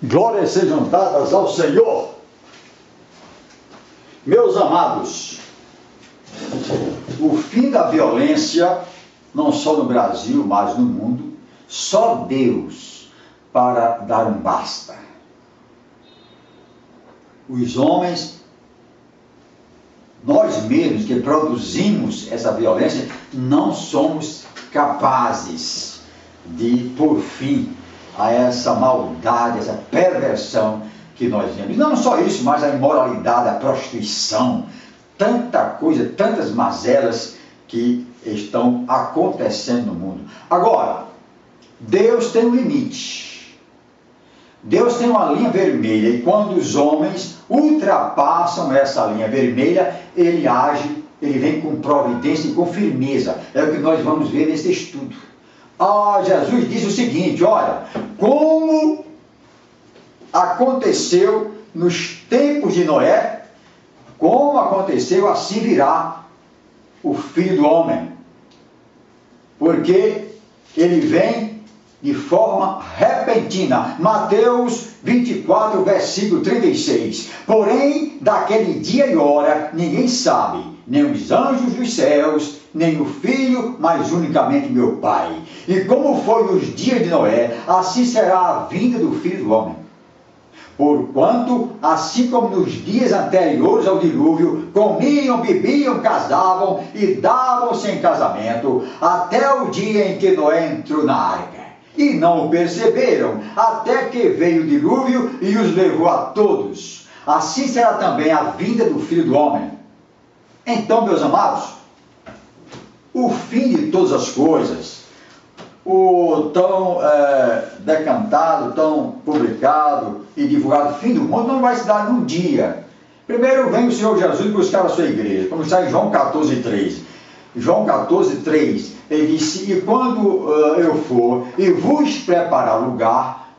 Glórias sejam dadas ao Senhor. Meus amados, o fim da violência, não só no Brasil, mas no mundo, só Deus para dar um basta. Os homens, nós mesmos que produzimos essa violência, não somos capazes de pôr fim a essa maldade, essa perversão que nós vemos. Não só isso, mas a imoralidade, a prostituição, tanta coisa, tantas mazelas que estão acontecendo no mundo. Agora, Deus tem um limite. Deus tem uma linha vermelha, e quando os homens ultrapassam essa linha vermelha, ele age, ele vem com providência e com firmeza. É o que nós vamos ver nesse estudo. Jesus diz o seguinte: olha, como aconteceu nos tempos de Noé, como aconteceu, assim virá o Filho do Homem. Porque ele vem de forma repentina. Mateus 24, versículo 36. Porém, daquele dia e hora, ninguém sabe, nem os anjos dos céus, nem o Filho, mas unicamente meu Pai. E como foi nos dias de Noé, assim será a vinda do Filho do Homem. Porquanto, assim como nos dias anteriores ao dilúvio, comiam, bebiam, casavam e davam-se em casamento, até o dia em que Noé entrou na arca. E não o perceberam, até que veio o dilúvio e os levou a todos. Assim será também a vinda do Filho do Homem. Então, meus amados, o fim de todas as coisas, o tão decantado, tão publicado e divulgado fim do mundo não vai se dar num dia. Primeiro vem o Senhor Jesus buscar a sua igreja, como está em João 14, 3. João 14, 3, ele disse: e quando eu for e vos preparar lugar,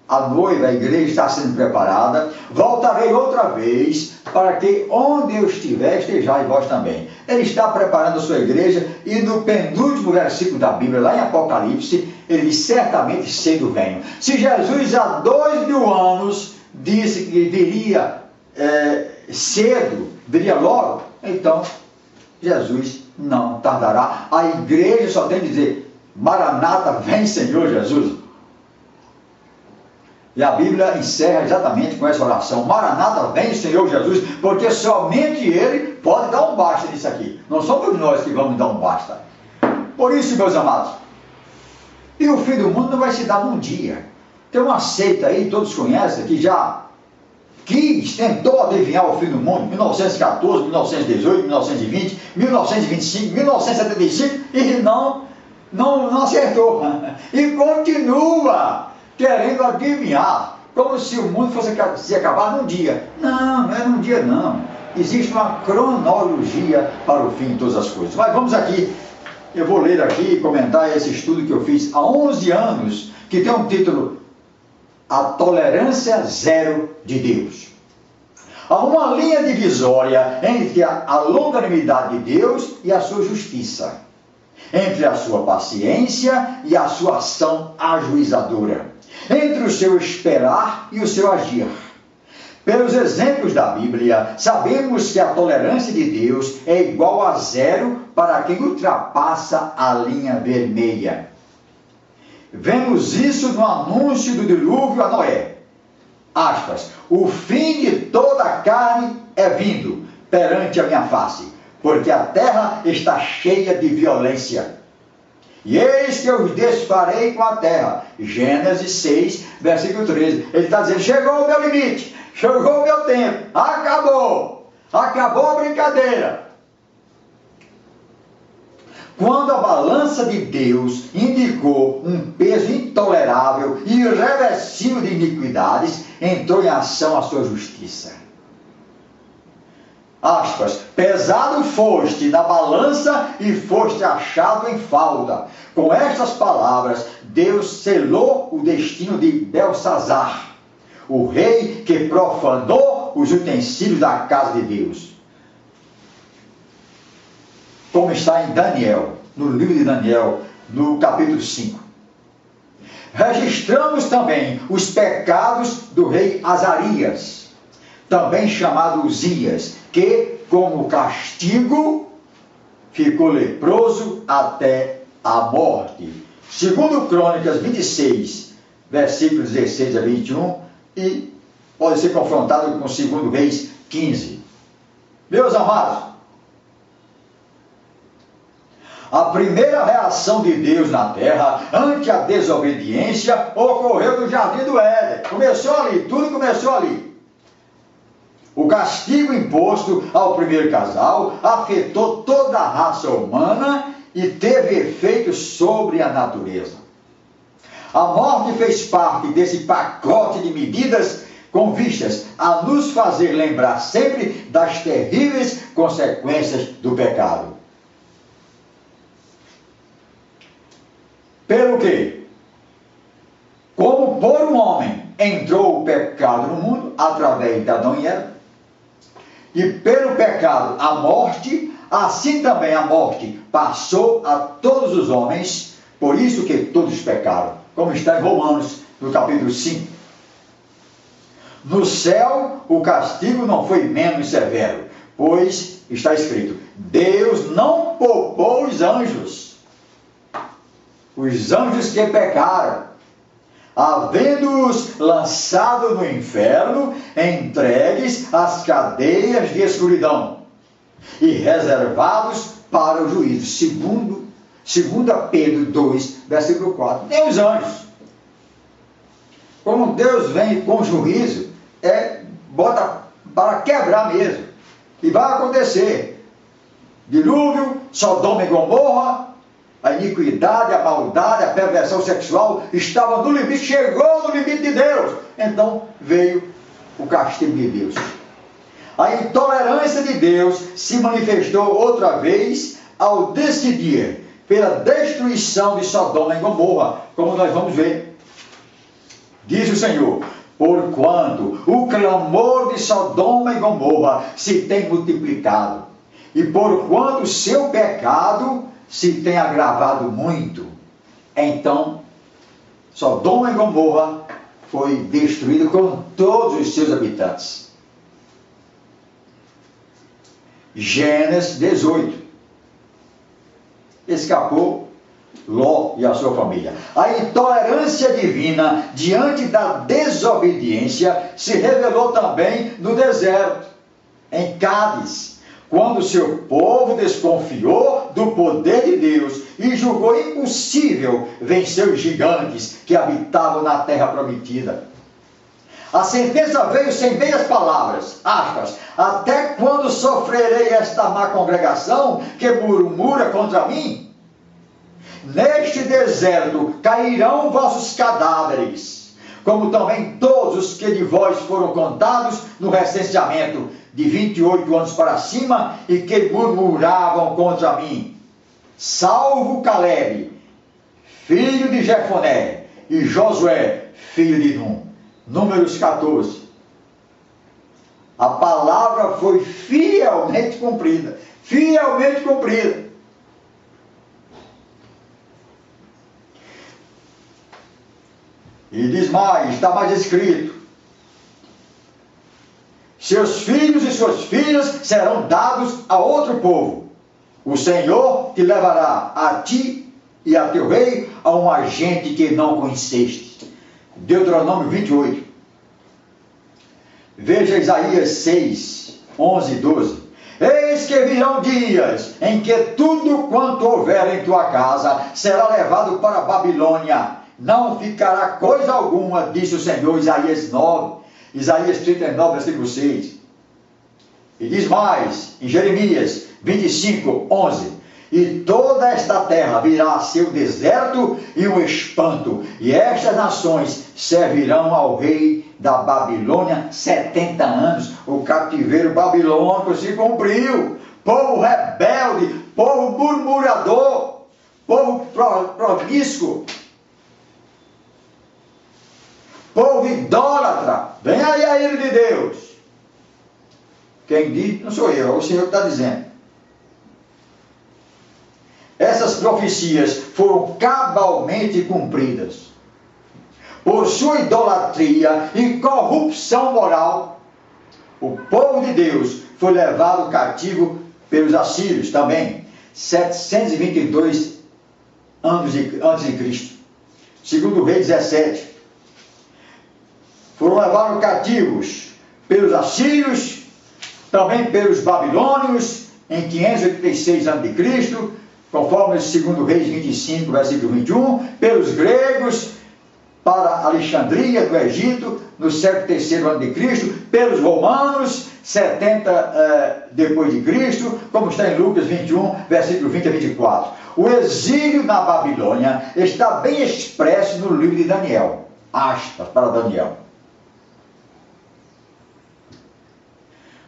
a noiva, a igreja está sendo preparada, voltarei outra vez, para que onde eu estiver, estejais vós também. Ele está preparando a sua igreja, e no penúltimo versículo da Bíblia, lá em Apocalipse, ele diz: certamente cedo venho. Se Jesus há 2000 anos disse que viria cedo, viria logo, então Jesus não tardará. A igreja só tem que dizer: Maranata, vem Senhor Jesus. E a Bíblia encerra exatamente com essa oração: Maranata, vem Senhor Jesus, porque somente Ele pode dar um basta nisso aqui. Não somos nós que vamos dar um basta. Por isso, meus amados, e o fim do mundo não vai se dar num dia. Tem uma seita aí, todos conhecem, que já tentou adivinhar o fim do mundo, 1914, 1918, 1920, 1925, 1975, e não acertou. E continua querendo adivinhar, como se o mundo fosse se acabar num dia. Não é num dia não. Existe uma cronologia para o fim de todas as coisas. Mas vamos aqui, eu vou ler aqui e comentar esse estudo que eu fiz há 11 anos, que tem um título: A Tolerância Zero de Deus. Há uma linha divisória entre a longanimidade de Deus e a sua justiça, entre a sua paciência e a sua ação ajuizadora, entre o seu esperar e o seu agir. Pelos exemplos da Bíblia, sabemos que a tolerância de Deus é igual a zero para quem ultrapassa a linha vermelha. Vemos isso no anúncio do dilúvio a Noé. Aspas: o fim de toda a carne é vindo perante a minha face, porque a terra está cheia de violência. E eis que eu os desfarei com a terra. Gênesis 6, versículo 13. Ele está dizendo: chegou o meu limite, chegou o meu tempo, acabou a brincadeira. Quando a balança de Deus indicou um peso intolerável e irreversível de iniquidades, entrou em ação a sua justiça. Aspas: pesado foste na balança e foste achado em falta. Com estas palavras, Deus selou o destino de Belsazar, o rei que profanou os utensílios da casa de Deus. Como está em Daniel, no livro de Daniel, no capítulo 5. Registramos também os pecados do rei Azarias, também chamado Uzias, que, como castigo, ficou leproso até a morte. Segundo Crônicas 26, versículos 16 a 21, e pode ser confrontado com 2 Reis 15. Meus amados, a primeira reação de Deus na terra ante a desobediência ocorreu no Jardim do Éden. Começou ali, tudo começou ali. O castigo imposto ao primeiro casal afetou toda a raça humana e teve efeito sobre a natureza. A morte fez parte desse pacote de medidas com vistas a nos fazer lembrar sempre das terríveis consequências do pecado. Pelo que, como por um homem entrou o pecado no mundo, através de Adão e Eva, e pelo pecado a morte, assim também a morte passou a todos os homens, por isso que todos pecaram, como está em Romanos, no capítulo 5. No céu, o castigo não foi menos severo, pois está escrito, Deus não poupou os anjos que pecaram, havendo-os lançado no inferno, entregues às cadeias de escuridão, e reservados para o juízo. Segundo Pedro 2, versículo 4. Nem os anjos. Quando Deus vem com juízo, bota para quebrar mesmo. E vai acontecer. Dilúvio, Sodoma e Gomorra, a iniquidade, a maldade, a perversão sexual estava no limite, chegou no limite de Deus. Então veio o castigo de Deus. A intolerância de Deus se manifestou outra vez ao decidir pela destruição de Sodoma e Gomorra, como nós vamos ver. Diz o Senhor, porquanto o clamor de Sodoma e Gomorra se tem multiplicado, e porquanto o seu pecado se tem agravado muito, então Sodoma e Gomorra foi destruído com todos os seus habitantes. Gênesis 18. Escapou Ló e a sua família. A intolerância divina diante da desobediência se revelou também no deserto, em Cádiz, quando seu povo desconfiou do poder de Deus e julgou impossível vencer os gigantes que habitavam na terra prometida. A sentença veio sem meias palavras, aspas, até quando sofrerei esta má congregação que murmura contra mim? Neste deserto cairão vossos cadáveres, como também todos os que de vós foram contados no recenseamento de 28 anos para cima e que murmuravam contra mim, salvo Caleb, filho de Jefoné, e Josué, filho de Num. Números 14. A palavra foi fielmente cumprida. Fielmente cumprida. E diz mais, está mais escrito, seus filhos e suas filhas serão dados a outro povo. O Senhor te levará a ti e a teu rei a uma gente que não conheceste. Deuteronômio 28. Veja Isaías 6, 11 e 12. Eis que virão dias em que tudo quanto houver em tua casa será levado para a Babilônia. Não ficará coisa alguma, disse o Senhor. Isaías 9. Isaías 39, versículo 6. E diz mais, em Jeremias 25, 11. E toda esta terra virá a ser um deserto e um espanto, e estas nações servirão ao rei da Babilônia 70 anos. O cativeiro babilônico se cumpriu. Povo rebelde, povo murmurador, povo promíscuo, povo idólatra. Vem aí a ira de Deus. Quem diz não sou eu, é o Senhor que está dizendo. Essas profecias foram cabalmente cumpridas. por sua idolatria e corrupção moral, o povo de Deus foi levado cativo pelos assírios também, 722 anos antes de Cristo. Segundo Reis 17, foram levados cativos pelos assírios, também pelos babilônios, em 586 a.C., conforme 2 Reis 25, versículo 21, pelos gregos, para Alexandria, do Egito, no século III a.C., pelos romanos, 70 depois de Cristo, como está em Lucas 21, versículo 20 a 24. O exílio na Babilônia está bem expresso no livro de Daniel. Aspas para Daniel.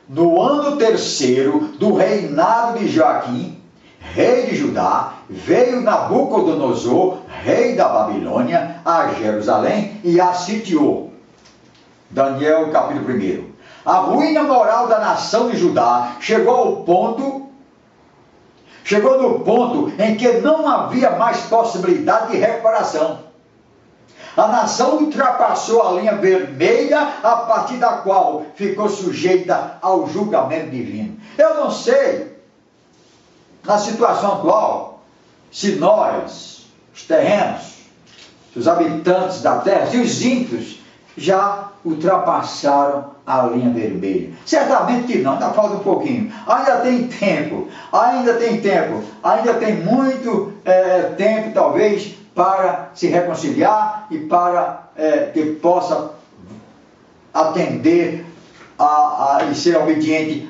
No ano 3º do reinado de Joaquim, rei de Judá, veio Nabucodonosor, rei da Babilônia, a Jerusalém e a sitiou. Daniel capítulo 1. A ruína moral da nação de Judá chegou no ponto em que não havia mais possibilidade de recuperação. A nação ultrapassou a linha vermelha a partir da qual ficou sujeita ao julgamento divino. Eu não sei, na situação atual, se nós, os terrenos, os habitantes da terra, se os ímpios já ultrapassaram a linha vermelha. Certamente que não, ainda falta um pouquinho. Ainda tem tempo, ainda tem muito tempo, talvez, para se reconciliar e para que possa atender e ser obediente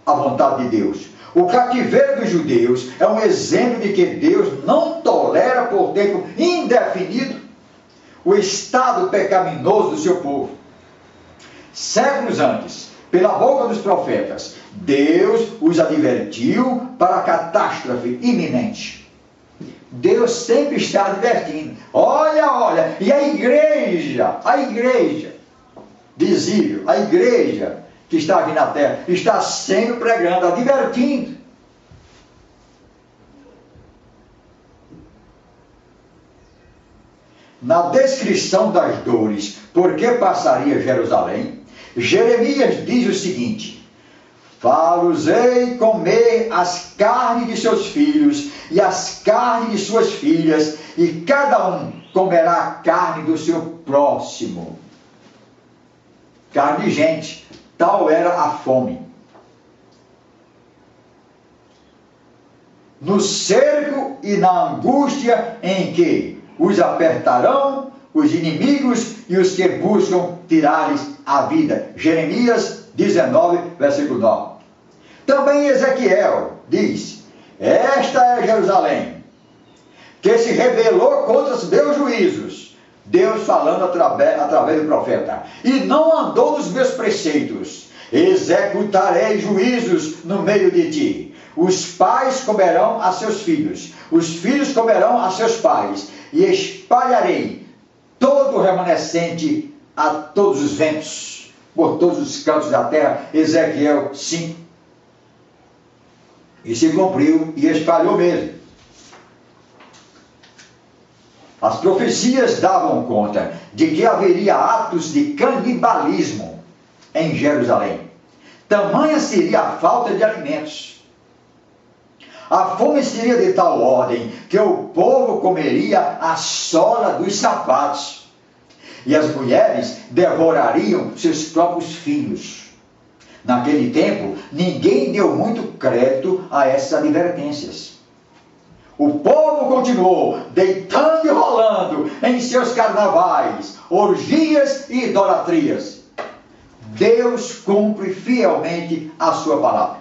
à vontade de Deus. O cativeiro dos judeus é um exemplo de que Deus não tolera por tempo indefinido o estado pecaminoso do seu povo. Séculos antes, pela boca dos profetas, Deus os advertiu para a catástrofe iminente. Deus sempre está advertindo. Olha, e a igreja visível, a igreja que está aqui na terra, está sempre pregando, advertindo. Na descrição das dores, por que passaria Jerusalém, Jeremias diz o seguinte: far-vos-ei comer as carnes de seus filhos e as carnes de suas filhas, e cada um comerá a carne do seu próximo. Carne de gente, tal era a fome. No cerco e na angústia em que os apertarão os inimigos e os que buscam tirar-lhes a vida. Jeremias 19, versículo 9. Também Ezequiel diz: esta é Jerusalém, que se rebelou contra os meus juízos. Deus falando através do profeta. E não andou nos meus preceitos. Executarei juízos no meio de ti. Os pais comerão a seus filhos, os filhos comerão a seus pais, e espalharei todo o remanescente a todos os ventos, por todos os cantos da terra. Ezequiel 5. E se cumpriu e espalhou mesmo. As profecias davam conta de que haveria atos de canibalismo em Jerusalém. Tamanha seria a falta de alimentos. A fome seria de tal ordem que o povo comeria a sola dos sapatos, e as mulheres devorariam seus próprios filhos. Naquele tempo, ninguém deu muito crédito a essas advertências. O povo continuou deitando e rolando em seus carnavais, orgias e idolatrias. Deus cumpre fielmente a sua palavra.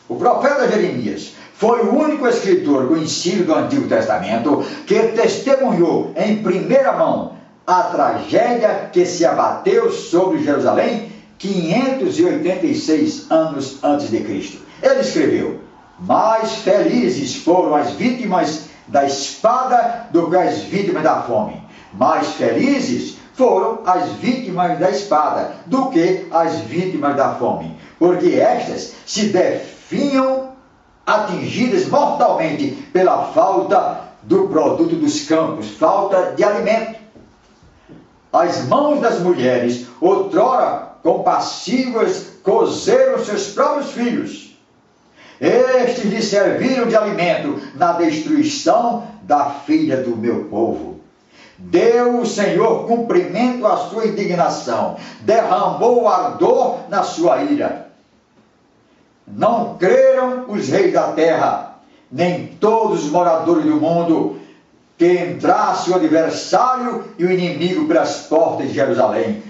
O profeta Jeremias foi o único escritor conhecido do Antigo Testamento que testemunhou em primeira mão a tragédia que se abateu sobre Jerusalém 586 anos antes de Cristo. Ele escreveu: mais felizes foram as vítimas da espada do que as vítimas da fome. Mais felizes foram as vítimas da espada do que as vítimas da fome, porque estas se definham atingidas mortalmente pela falta do produto dos campos, falta de alimento. as mãos das mulheres, outrora compassivas, cozeram seus próprios filhos. Estes lhe serviram de alimento na destruição da filha do meu povo. Deu o Senhor cumprimento à sua indignação, derramou ardor na sua ira. Não creram os reis da terra, nem todos os moradores do mundo, que entrasse o adversário e o inimigo pelas portas de Jerusalém.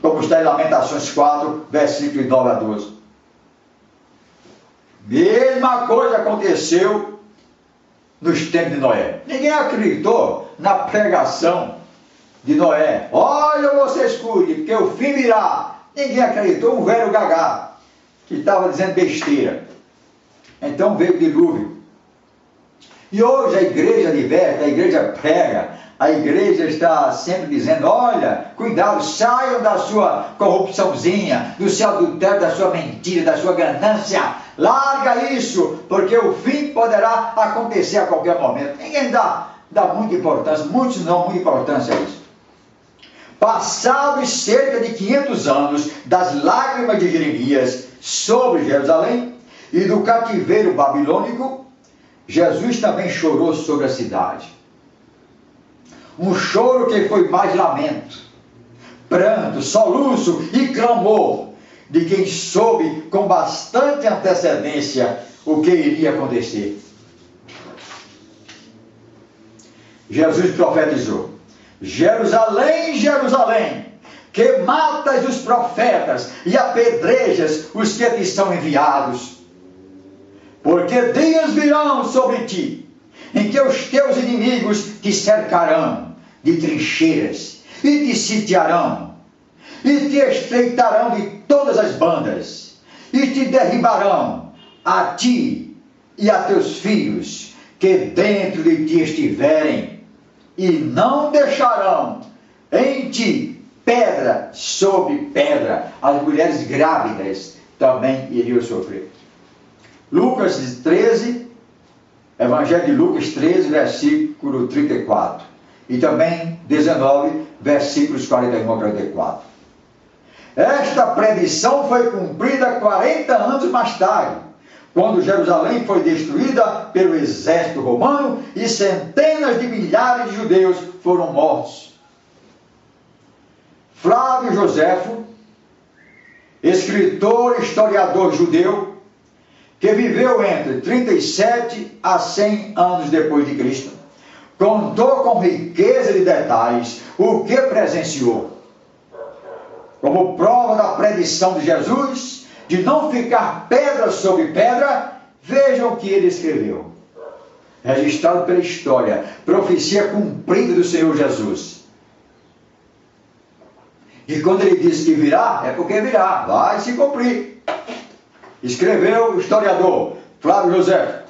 Como está em Lamentações 4, versículos 9 a 12. Mesma coisa aconteceu nos tempos de Noé. Ninguém acreditou na pregação de Noé. Olha, você escute, porque o fim virá. Ninguém acreditou, um velho gagá que estava dizendo besteira. Então veio o dilúvio. E hoje a igreja diverte, a igreja prega, a igreja está sempre dizendo, olha, cuidado, saiam da sua corrupçãozinha, do seu adultério, da sua mentira, da sua ganância, larga isso, porque o fim poderá acontecer a qualquer momento. Ninguém dá muita importância, muitos não dão muita importância a isso. Passados cerca de 500 anos das lágrimas de Jeremias sobre Jerusalém e do cativeiro babilônico, Jesus também chorou sobre a cidade. Um choro que foi mais lamento, pranto, soluço e clamor de quem soube com bastante antecedência o que iria acontecer. Jesus profetizou: Jerusalém, Jerusalém, que matas os profetas e apedrejas os que te são enviados. Porque dias virão sobre ti, em que os teus inimigos te cercarão de trincheiras, e te sitiarão, e te estreitarão de todas as bandas, e te derribarão, a ti e a teus filhos, que dentro de ti estiverem, e não deixarão em ti pedra sobre pedra. As mulheres grávidas também iriam sofrer. Lucas 13, Evangelho de Lucas 13, versículo 34. E também 19, versículos 41 a 44. Esta predição foi cumprida 40 anos mais tarde, quando Jerusalém foi destruída pelo exército romano e centenas de milhares de judeus foram mortos. Flávio Joséfo, escritor e historiador judeu, que viveu entre 37 a 100 anos depois de Cristo, contou com riqueza de detalhes o que presenciou. Como prova da predição de Jesus, de não ficar pedra sobre pedra, vejam o que ele escreveu. Registrado pela história, profecia cumprida do Senhor Jesus. E quando ele diz que virá, é porque virá, vai se cumprir. Escreveu o historiador Flávio José: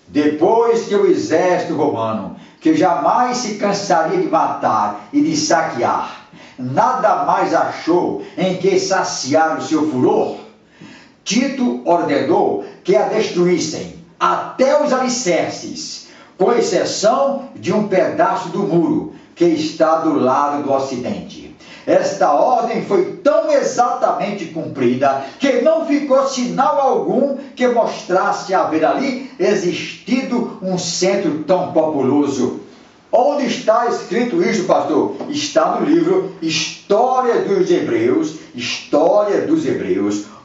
depois que o exército romano, que jamais se cansaria de matar e de saquear, nada mais achou em que saciar o seu furor, Tito ordenou que a destruíssem até os alicerces, com exceção de um pedaço do muro que está do lado do ocidente. Esta ordem foi tão exatamente cumprida que não ficou sinal algum que mostrasse haver ali existido um centro tão populoso. Onde está escrito isso, pastor? Está no livro História dos Hebreus,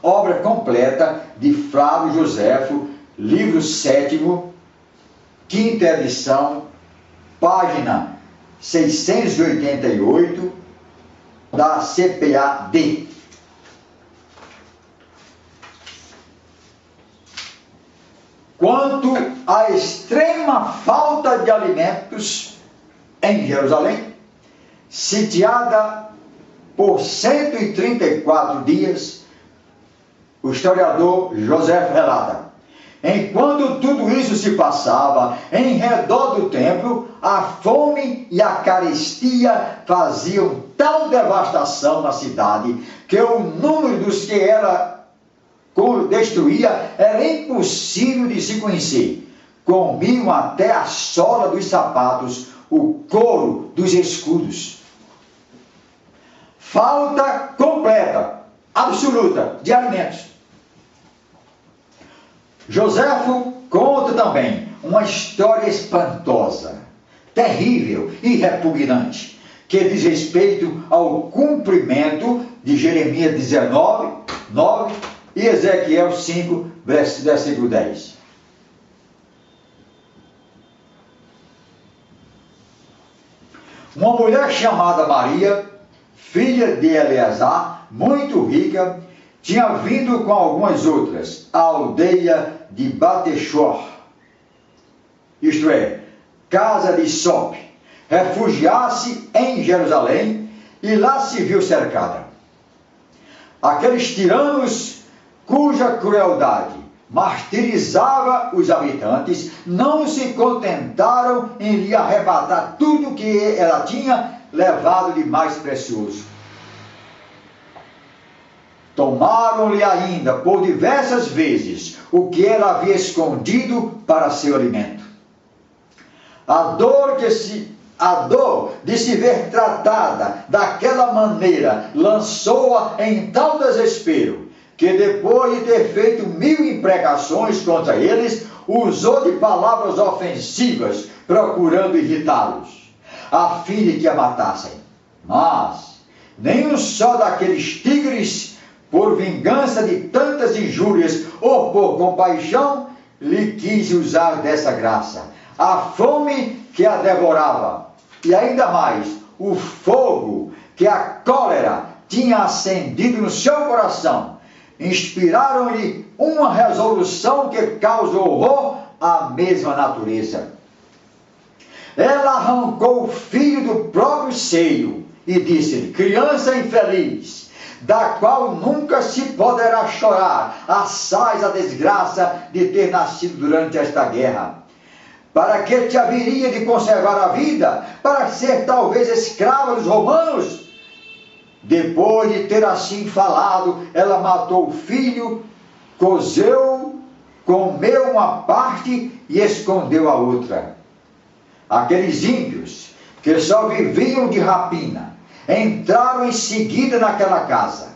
obra completa de Flávio Joséfo, livro 7º, 5ª edição, página 688, da CPAD. Quanto à extrema falta de alimentos em Jerusalém, sitiada por 134 dias, o historiador José relata: enquanto tudo isso se passava em redor do templo, a fome e a carestia faziam tal devastação na cidade que o número dos que ela destruía era impossível de se conhecer. Comiam até a sola dos sapatos o couro dos escudos. Falta completa, absoluta, de alimentos. Joséfo conta também uma história espantosa, terrível e repugnante, que diz respeito ao cumprimento de Jeremias 19, 9 e Ezequiel 5, versículo 10. Uma mulher chamada Maria, filha de Eleazar, muito rica, tinha vindo com algumas outras à aldeia de Batechor, isto é, casa de Sop, refugiar-se em Jerusalém, e lá se viu cercada. Aqueles tiranos, cuja crueldade martirizava os habitantes, não se contentaram em lhe arrebatar tudo que ela tinha levado de mais precioso. Tomaram-lhe ainda por diversas vezes o que ela havia escondido para seu alimento. A dor de se ver tratada daquela maneira lançou-a em tal desespero, que depois de ter feito 1000 imprecações contra eles, usou de palavras ofensivas, procurando irritá-los, a fim de que a matassem. Mas nenhum só daqueles tigres, por vingança de tantas injúrias ou por compaixão, lhe quis usar dessa graça. A fome que a devorava, e ainda mais o fogo que a cólera tinha acendido no seu coração, inspiraram-lhe uma resolução que causou horror à mesma natureza. Ela arrancou o filho do próprio seio e disse-lhe: criança infeliz, da qual nunca se poderá chorar, assaz a desgraça de ter nascido durante esta guerra. Para que te haveria de conservar a vida? Para ser talvez escrava dos romanos? Depois de ter assim falado, ela matou o filho, cozeu, comeu uma parte e escondeu a outra. Aqueles ímpios, que só viviam de rapina, entraram em seguida naquela casa.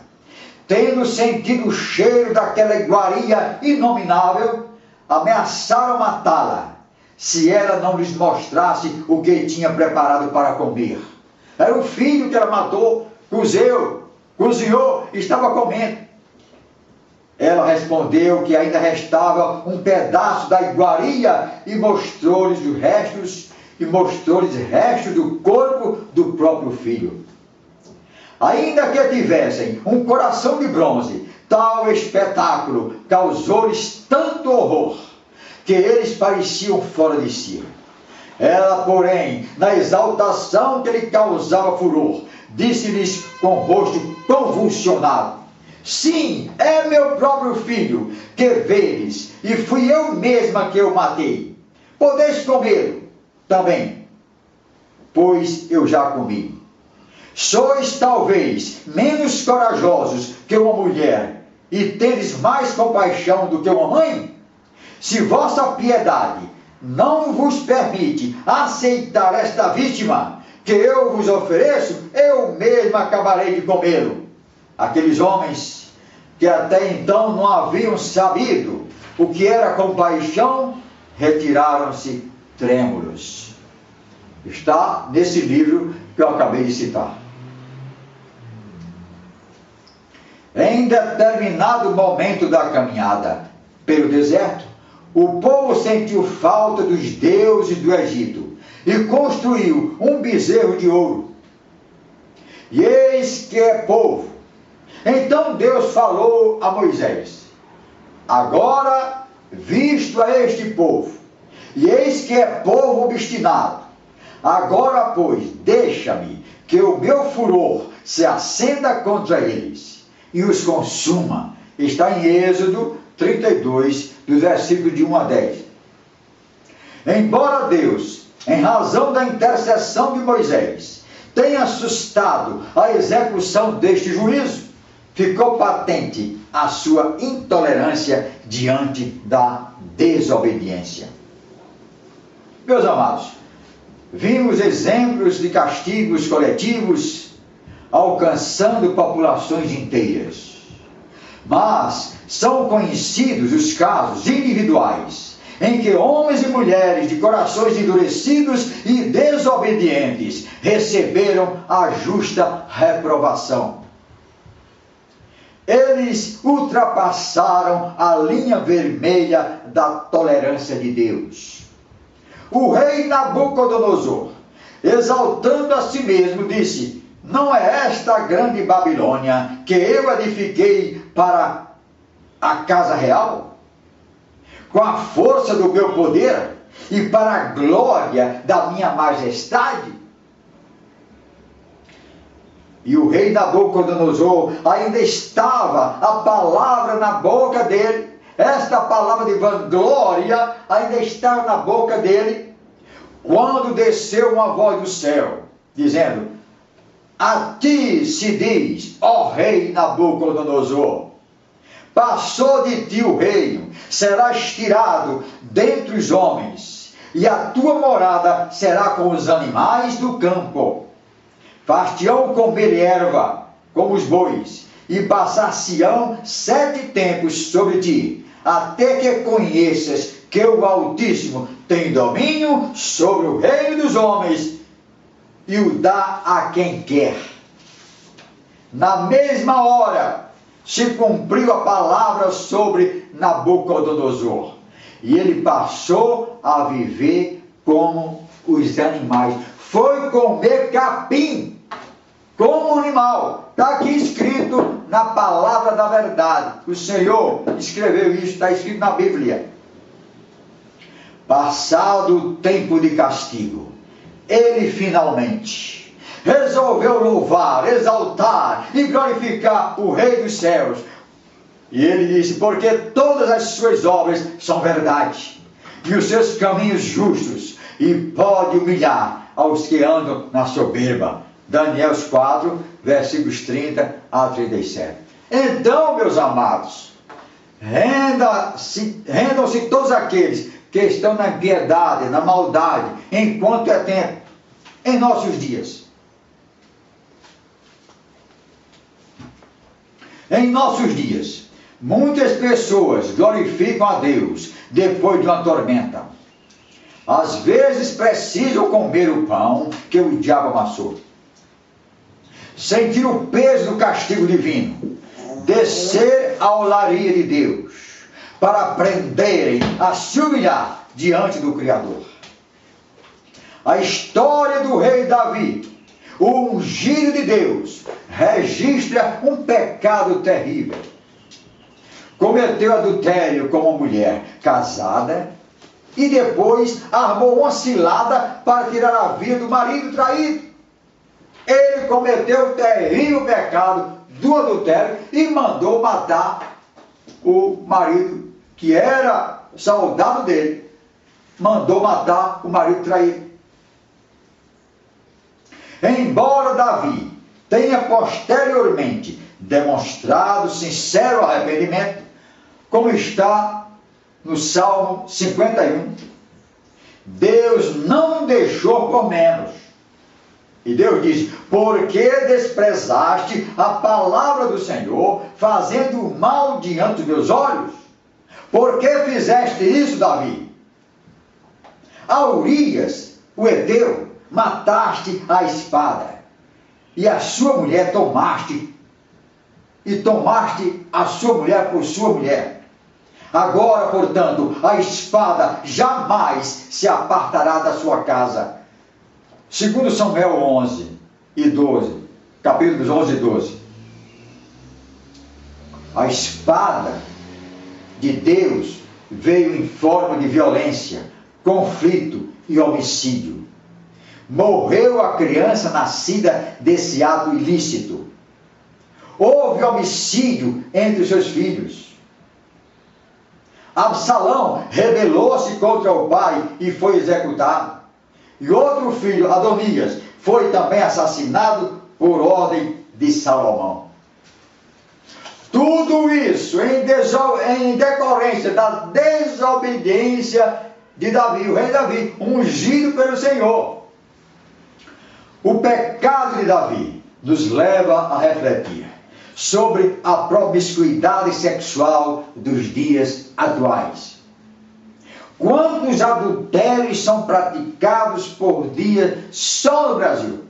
Tendo sentido o cheiro daquela iguaria inominável, ameaçaram matá-la, se ela não lhes mostrasse o que tinha preparado para comer. Era o filho que ela matou, cozinhou e estava comendo. Ela respondeu que ainda restava um pedaço da iguaria e mostrou-lhes os restos, do corpo do próprio filho. Ainda que tivessem um coração de bronze, tal espetáculo causou-lhes tanto horror, que eles pareciam fora de si. Ela, porém, na exaltação que lhe causava furor, disse-lhes com o rosto convulsionado: sim, é meu próprio filho, que vedes, e fui eu mesma que o matei. Podeis comê-lo também, pois eu já comi. Sois talvez menos corajosos que uma mulher, e tendes mais compaixão do que uma mãe? Se vossa piedade não vos permite aceitar esta vítima que eu vos ofereço, eu mesmo acabarei de comê-lo. Aqueles homens que até então não haviam sabido o que era compaixão, retiraram-se trêmulos. Está nesse livro que eu acabei de citar. Em determinado momento da caminhada pelo deserto, o povo sentiu falta dos deuses do Egito e construiu um bezerro de ouro. E eis que é povo. Então Deus falou a Moisés: agora, visto a este povo, e eis que é povo obstinado, agora, pois, deixa-me que o meu furor se acenda contra eles e os consuma. Está em Êxodo 32, do versículo de 1 a 10. Embora Deus, em razão da intercessão de Moisés, tenha assustado a execução deste juízo, ficou patente a sua intolerância diante da desobediência. Meus amados, vimos exemplos de castigos coletivos alcançando populações inteiras. Mas são conhecidos os casos individuais em que homens e mulheres de corações endurecidos e desobedientes receberam a justa reprovação. Eles ultrapassaram a linha vermelha da tolerância de Deus. O rei Nabucodonosor, exaltando a si mesmo, disse: não é esta a grande Babilônia que eu edifiquei para a casa real? Com a força do meu poder e para a glória da minha majestade? E o rei Nabucodonosor ainda estava a palavra na boca dele, esta palavra de vanglória ainda estava na boca dele, quando desceu uma voz do céu, dizendo: a ti se diz, ó rei Nabucodonosor, passou de ti o reino, serás tirado dentre os homens, e a tua morada será com os animais do campo. Far-te-ão comer erva, como os bois, e passar-se-ão 7 tempos sobre ti, até que conheças que o Altíssimo tem domínio sobre o reino dos homens, e o dá a quem quer. Na mesma hora se cumpriu a palavra sobre Nabucodonosor, e ele passou a viver como os animais. Foi comer capim como animal. Está aqui escrito na palavra da verdade. O Senhor escreveu isso, está escrito na Bíblia. Passado o tempo de castigo, ele finalmente resolveu louvar, exaltar e glorificar o Rei dos céus. E ele disse: porque todas as suas obras são verdade, e os seus caminhos justos, e pode humilhar aos que andam na soberba. Daniel 4, versículos 30 a 37. Então, meus amados, rendam-se todos aqueles que estão na impiedade, na maldade, enquanto é tempo, em nossos dias. Em nossos dias, muitas pessoas glorificam a Deus depois de uma tormenta. Às vezes precisam comer o pão que o diabo amassou, sentir o peso do castigo divino, descer à olaria de Deus, para aprenderem a se humilhar diante do Criador. A história do rei Davi, o ungido de Deus, registra um pecado terrível. Cometeu adultério com uma mulher casada e depois armou uma cilada para tirar a vida do marido traído. Ele cometeu o terrível pecado do adultério e mandou matar o marido, que era soldado dele. Mandou matar o marido traído. Embora Davi tenha posteriormente demonstrado sincero arrependimento, como está no Salmo 51, Deus não o deixou por menos. E Deus diz: por que desprezaste a palavra do Senhor, fazendo o mal diante dos meus olhos? Por que fizeste isso, Davi? A Urias, o heteu, mataste a espada, e a sua mulher tomaste a sua mulher por sua mulher. Agora, portanto, a espada jamais se apartará da sua casa. Segundo Samuel 11 e 12, capítulos 11 e 12. A espada de Deus veio em forma de violência, conflito e homicídio. Morreu a criança nascida desse ato ilícito. Houve homicídio entre os seus filhos. Absalão rebelou-se contra o pai e foi executado. E outro filho, Adonias, foi também assassinado por ordem de Salomão. Tudo isso em decorrência da desobediência de Davi, o rei Davi, ungido pelo Senhor. O pecado de Davi nos leva a refletir sobre a promiscuidade sexual dos dias atuais. Quantos adultérios são praticados por dia só no Brasil?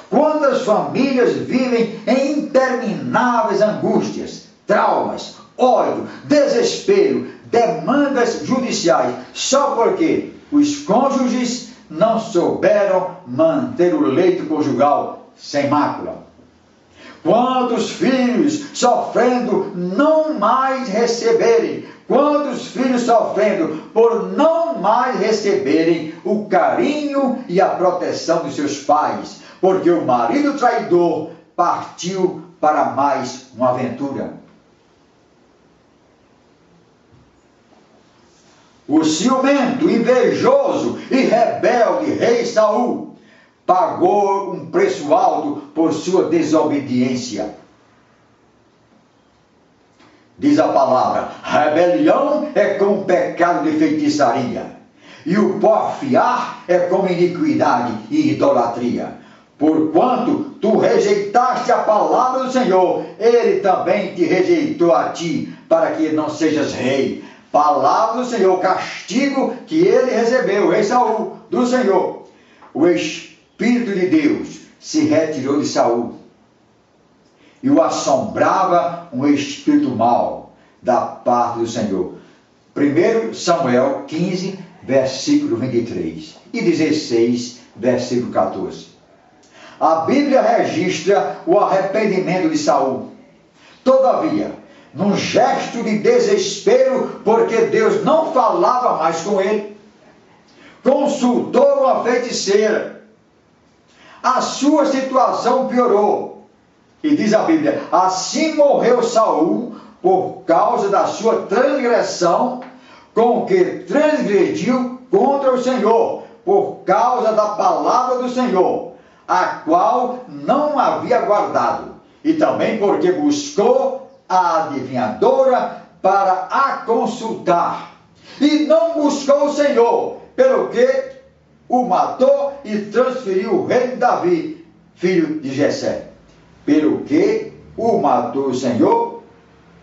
Quantas famílias vivem em intermináveis angústias, traumas, ódio, desespero, demandas judiciais, só porque os cônjuges não souberam manter o leito conjugal sem mácula? Quantos filhos sofrendo não mais receberem, quantos filhos sofrendo por não mais receberem o carinho e a proteção dos seus pais, porque o marido traidor partiu para mais uma aventura. O ciumento, invejoso e rebelde rei Saul pagou um preço alto por sua desobediência. Diz a palavra: rebelião é como pecado de feitiçaria, e o porfiar é como iniquidade e idolatria. Porquanto tu rejeitaste a palavra do Senhor, ele também te rejeitou a ti, para que não sejas rei. Palavra do Senhor, castigo que ele recebeu, rei Saul, do Senhor. O Espírito de Deus se retirou de Saul, e o assombrava um espírito mau da parte do Senhor. 1 Samuel 15, versículo 23 e 16, versículo 14. A Bíblia registra o arrependimento de Saul. Todavia, num gesto de desespero, porque Deus não falava mais com ele, consultou uma feiticeira. A sua situação piorou. E diz a Bíblia: assim morreu Saul por causa da sua transgressão, com que transgrediu contra o Senhor, por causa da palavra do Senhor, a qual não havia guardado, e também porque buscou a adivinhadora para a consultar, e não buscou o Senhor, pelo que o matou e transferiu o reino de Davi, filho de Jessé. Pelo que o matou o Senhor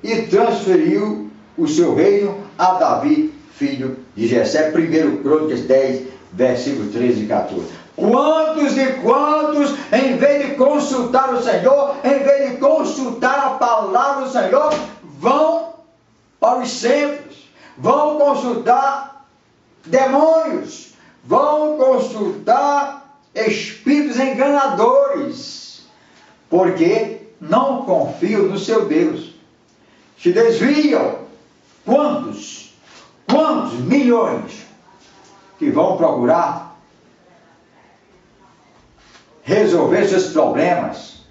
e transferiu o seu reino a Davi, filho de Jessé. 1 Crônicas 10, versículos 13 e 14. Quantos e quantos, em vez de consultar o Senhor, em vez de consultar a palavra do Senhor, vão para os centros, vão consultar demônios, vão consultar espíritos enganadores, porque não confiam no seu Deus. Se desviam. Quantos milhões que vão procurar resolver seus problemas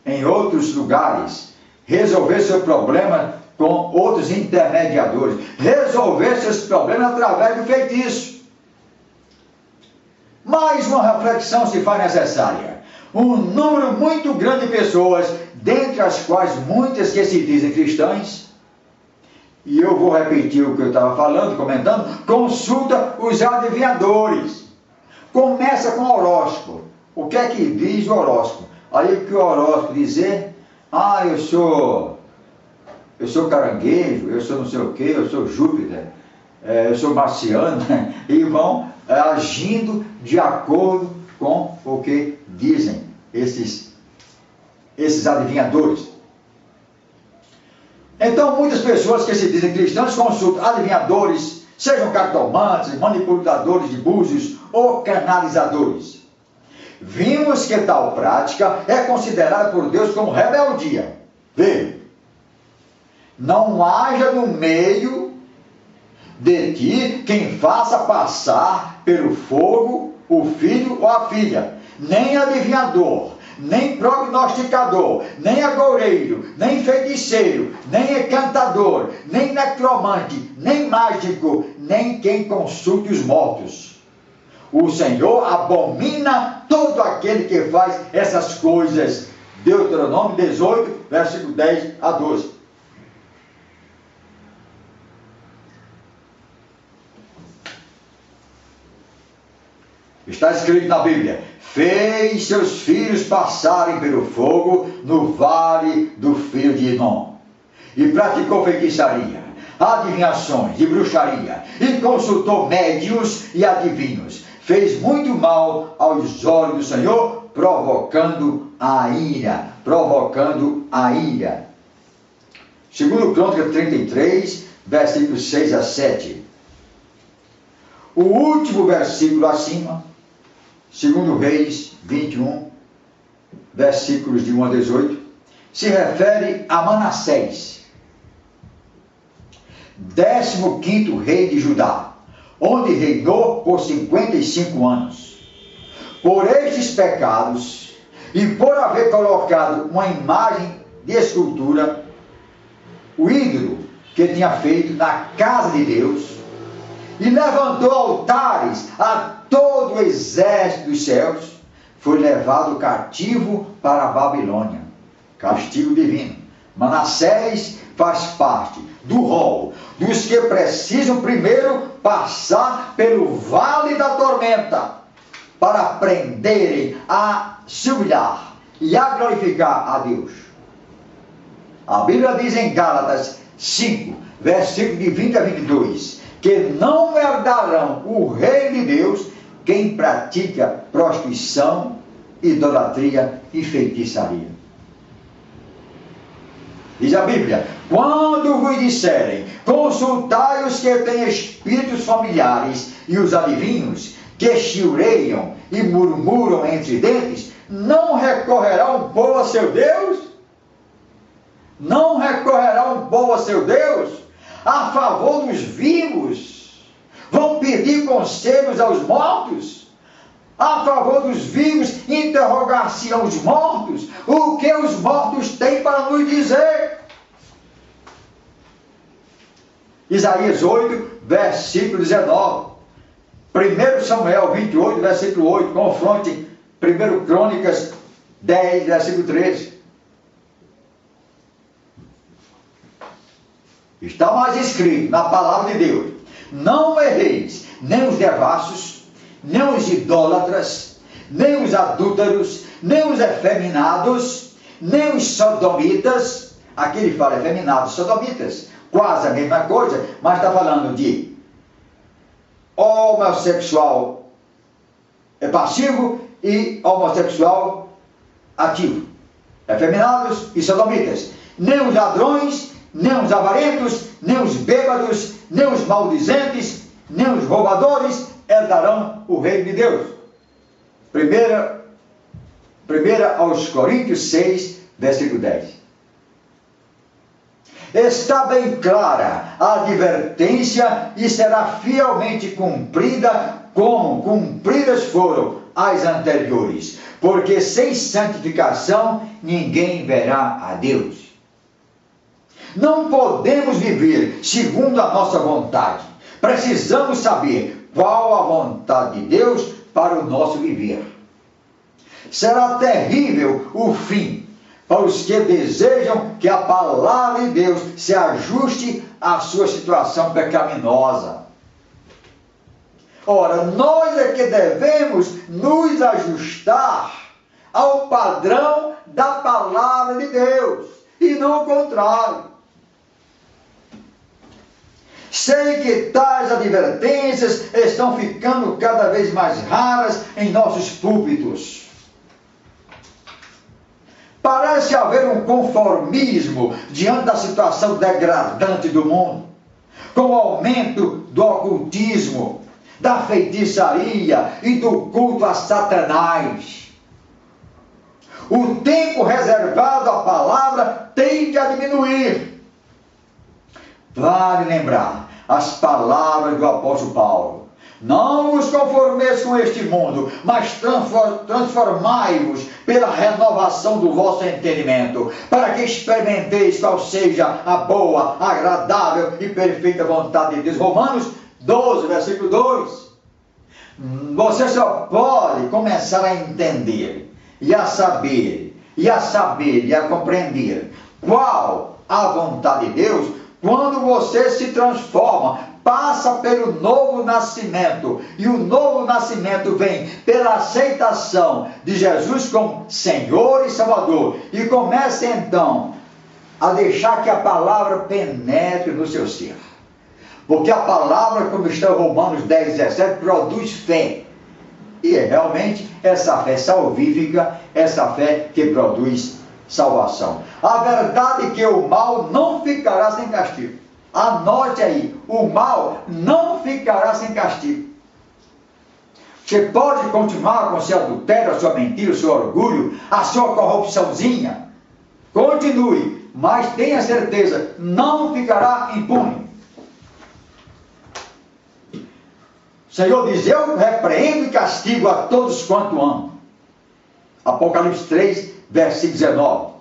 em outros lugares, resolver seu problema com outros intermediadores, resolver seus problemas através do feitiço. Mais uma reflexão se faz necessária. Um número muito grande de pessoas, dentre as quais muitas que se dizem cristãs, e eu vou repetir o que eu estava falando, comentando, consulta os adivinhadores. Começa com o horóscopo. O que é que diz o horóscopo? Aí o que o horóscopo dizer? Eu sou caranguejo, eu sou não sei o que, eu sou Júpiter, eu sou marciano, e vão agindo de acordo com o que dizem esses adivinhadores. Então, muitas pessoas que se dizem cristãos consultam adivinhadores, sejam cartomantes, manipuladores de búzios ou canalizadores. Vimos que tal prática é considerada por Deus como rebeldia. Veja, não haja no meio de ti quem faça passar pelo fogo o filho ou a filha, nem adivinhador, nem prognosticador, nem agoureiro, nem feiticeiro, nem encantador, nem necromante, nem mágico, nem quem consulte os mortos. O Senhor abomina todo aquele que faz essas coisas. Deuteronômio 18, versículo 10 a 12. Está escrito na Bíblia: fez seus filhos passarem pelo fogo no vale do filho de Inom, e praticou feitiçaria, adivinhações e bruxaria, e consultou médios e adivinhos. Fez muito mal aos olhos do Senhor, provocando a ira. Segundo Crônicas 33, versículos 6 a 7. O último versículo acima, segundo Reis 21, versículos de 1 a 18, se refere a Manassés, 15º rei de Judá, onde reinou por 55 anos. Por estes pecados, e por haver colocado uma imagem de escultura, o ídolo que tinha feito na casa de Deus, e levantou altares a todo o exército dos céus, foi levado cativo para a Babilônia. Castigo divino. Manassés faz parte do rol dos que precisam primeiro passar pelo vale da tormenta para aprenderem a se humilhar e a glorificar a Deus. A Bíblia diz em Gálatas 5, versículo de 20 a 22, que não herdarão o reino de Deus quem pratica prostituição, idolatria e feitiçaria. Diz a Bíblia: quando vos disserem, consultai os que têm espíritos familiares e os adivinhos, que chiureiam e murmuram entre dentes, não recorrerá um povo a seu Deus? Não recorrerá um povo a seu Deus a favor dos vivos? Vão pedir conselhos aos mortos? A favor dos vivos, interrogar-se-ão os mortos? O que os mortos têm para nos dizer? Isaías 8, versículo 19. 1 Samuel 28, versículo 8. Confronte 1 Crônicas 10, versículo 13. Está mais escrito na palavra de Deus: não erreis, nem os devassos, nem os idólatras, nem os adúlteros, nem os efeminados, nem os sodomitas. Aqui ele fala efeminados, sodomitas, quase a mesma coisa, mas está falando de homossexual passivo e homossexual ativo. Efeminados e sodomitas. Nem os ladrões, nem os avarentos, nem os bêbados, nem os maldizentes, nem os roubadores herdarão o reino de Deus. Primeira aos Coríntios 6, versículo 10. Está bem clara a advertência e será fielmente cumprida, como cumpridas foram as anteriores, porque sem santificação ninguém verá a Deus. Não podemos viver segundo a nossa vontade. Precisamos saber qual a vontade de Deus para o nosso viver. Será terrível o fim para os que desejam que a palavra de Deus se ajuste à sua situação pecaminosa. Ora, nós é que devemos nos ajustar ao padrão da palavra de Deus, e não o contrário. Sei que tais advertências estão ficando cada vez mais raras em nossos púlpitos. Parece haver um conformismo diante da situação degradante do mundo, com o aumento do ocultismo, da feitiçaria e do culto a Satanás. O tempo reservado à palavra tende a diminuir. Vale lembrar as palavras do apóstolo Paulo: não vos conformeis com este mundo, mas transformai-vos pela renovação do vosso entendimento, para que experimenteis qual seja a boa, agradável e perfeita vontade de Deus. Romanos 12, versículo 2. Você só pode começar a entender, e a saber, e a compreender qual a vontade de Deus, quando você se transforma passa pelo novo nascimento. E o novo nascimento vem pela aceitação de Jesus como Senhor e Salvador. E começa então a deixar que a palavra penetre no seu ser. Porque a palavra, como está em Romanos 10, 17, produz fé. E é realmente essa fé salvífica, essa fé que produz salvação. A verdade é que o mal não ficará sem castigo. Anote aí, o mal não ficará sem castigo. Você pode continuar com seu adultério, a sua mentira, o seu orgulho, a sua corrupçãozinha. Continue, mas tenha certeza, não ficará impune. O Senhor diz, eu repreendo e castigo a todos quanto amo. Apocalipse 3, versículo 19.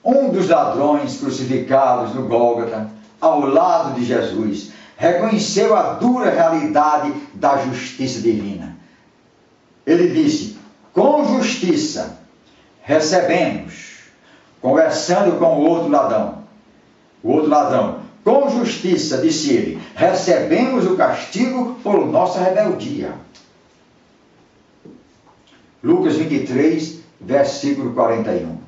Um dos ladrões crucificados no Gólgota, ao lado de Jesus, reconheceu a dura realidade da justiça divina. Ele disse, com justiça recebemos, conversando com o outro ladrão, com justiça, disse ele, recebemos o castigo por nossa rebeldia. Lucas 23, versículo 41.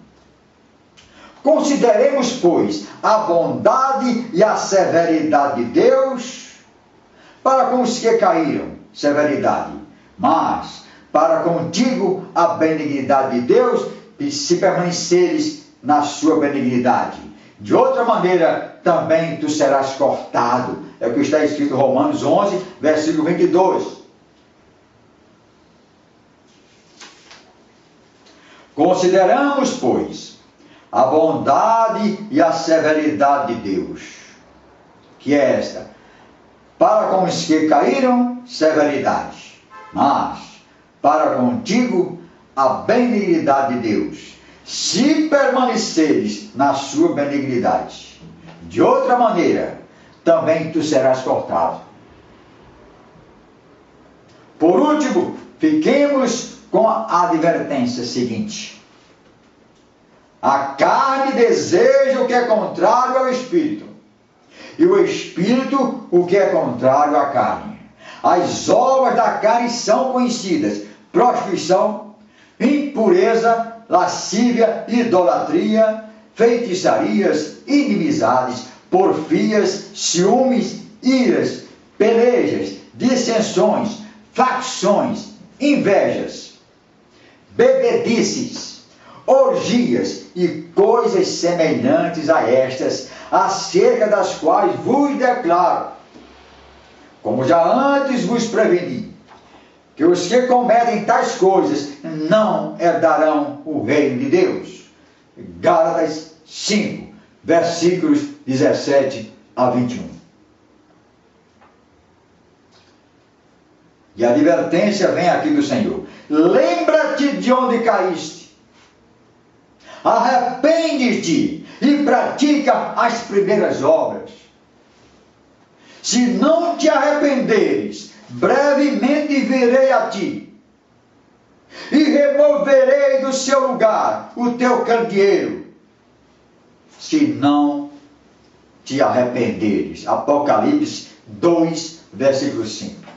Consideremos, pois, a bondade e a severidade de Deus para com os que caíram, severidade, mas para contigo a benignidade de Deus, e se permaneceres na sua benignidade. De outra maneira, também tu serás cortado. É o que está escrito em Romanos 11, versículo 22. Consideramos, pois, a bondade e a severidade de Deus, que é esta, para com os que caíram, severidade, mas para contigo a benignidade de Deus, se permaneceres na sua benignidade. De outra maneira, também tu serás cortado. Por último, fiquemos com a advertência seguinte. A carne deseja o que é contrário ao Espírito, e o Espírito o que é contrário à carne. As obras da carne são conhecidas: prostituição, impureza, lascívia, idolatria, feitiçarias, inimizades, porfias, ciúmes, iras, pelejas, dissensões, facções, invejas, bebedices, orgias e coisas semelhantes a estas, acerca das quais vos declaro, como já antes vos preveni, que os que cometem tais coisas não herdarão o reino de Deus. Gálatas 5, versículos 17 a 21. E a advertência vem aqui do Senhor. Lembra-te de onde caíste. Arrepende-te e pratica as primeiras obras. Se não te arrependeres, brevemente virei a ti e removerei do seu lugar o teu candeeiro, se não te arrependeres. Apocalipse 2, versículo 5.